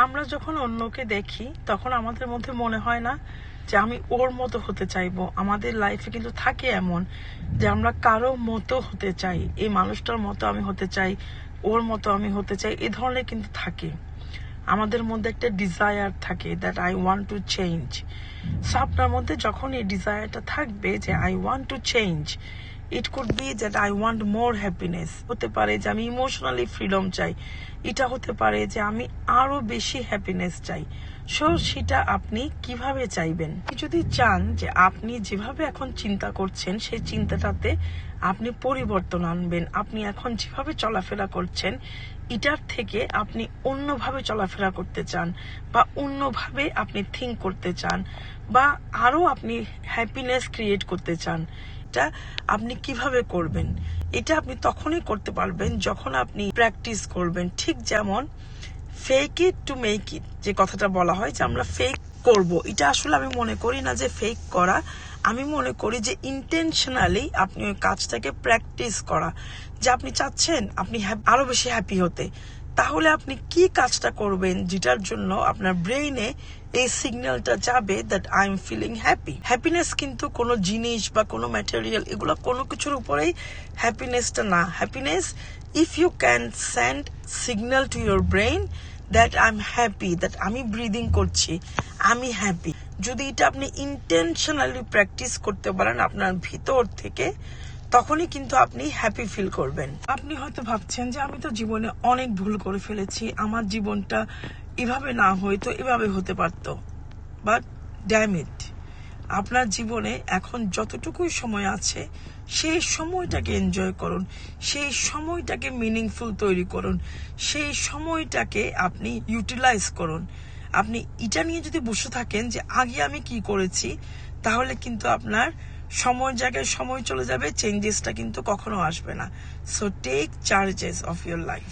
আমরা যখন অন্যকে দেখি তখন আমাদের মধ্যে মনে হয় না যে আমি ওর মতো হতে চাইবো। আমাদের লাইফে কিন্তু থাকে এমন যে আমরা কারো মতো হতে চাই, এই মানুষটার মতো আমি হতে চাই, ওর মতো আমি হতে চাই, এই ধরনের কিন্তু থাকে। আমাদের মধ্যে একটা ডিজায়ার থাকে that I want to change. So আপনার মধ্যে যখন এই ডিজায়ারটা থাকবে যে I want to change, it could be that I want more happiness, হতে পারে যে আমি ইমোশনালি ফ্রিডম চাই, এটা হতে পারে যে আমি আরো বেশি হ্যাপিনেস চাই। সো সেটা আপনি কিভাবে চাইবেন? যদি চান যে আপনি যেভাবে এখন চিন্তা করছেন সেই চিন্তাটাতে আপনি পরিবর্তন আনবেন, আপনি এখন যেভাবে চলাফেরা করছেন এটার থেকে আপনি অন্যভাবে চলাফেরা করতে চান, বা অন্যভাবে আপনি থিঙ্ক করতে চান, বা আরো আপনি হ্যাপিনেস ক্রিয়েট করতে চান, এটা আপনি কিভাবে করবেন? এটা আপনি তখনই করতে পারবেন যখন আপনি প্র্যাকটিস করবেন। ঠিক যেমন fake it to make it যে কথাটা বলা হয় যে আমরা ফেক করব, এটা আসলে আমি মনে করি না যে ফেক করা, আমি মনে করি যে ইন্টেনশনালি আপনি ওই কাজটাকে প্র্যাকটিস করা। যে আপনি চাচ্ছেন আপনি আরো বেশি হ্যাপি হতে, তাহলে আপনি কি কাজটা করবেন যেটার জন্য আপনার ব্রেইনে এই সিগন্যালটা যাবে that I am feeling happy. Happiness কিন্তু কোনো জিনিস বা কোনো ম্যাটেরিয়াল, এগুলো কোনো কিছুর উপরেই হ্যাপিনেসটা না। Happiness, if you can send signal to your brain that I am happy, that আমি ব্রিদিং করছি, আমি হ্যাপি, যদি এটা আপনি ইন্টেনশনালি প্র্যাকটিস করতে পারেন আপনার ভিতর থেকে, তখনই কিন্তু আপনি হ্যাপি ফিল করবেন। আপনি হয়তো ভাবছেন যে আমি তো জীবনে অনেক ভুল করে ফেলেছি, আমার জীবনটা এভাবে না হয়তো এভাবে হতে পারতো, বাট ড্যাম ইট, আপনার জীবনে এখন যতটুকুই সময় আছে সেই সময়টাকে এনজয় করুন, সেই সময়টাকে মিনিংফুল তৈরি করুন, সেই সময়টাকে আপনি ইউটিলাইজ করুন। আপনি এটা নিয়ে যদি বসে থাকেন যে আগে আমি কি করেছি, তাহলে কিন্তু আপনার সময় জায়গায় সময় চলে যাবে, চেঞ্জেসটা কিন্তু কখনো আসবে না। So take charges of your life.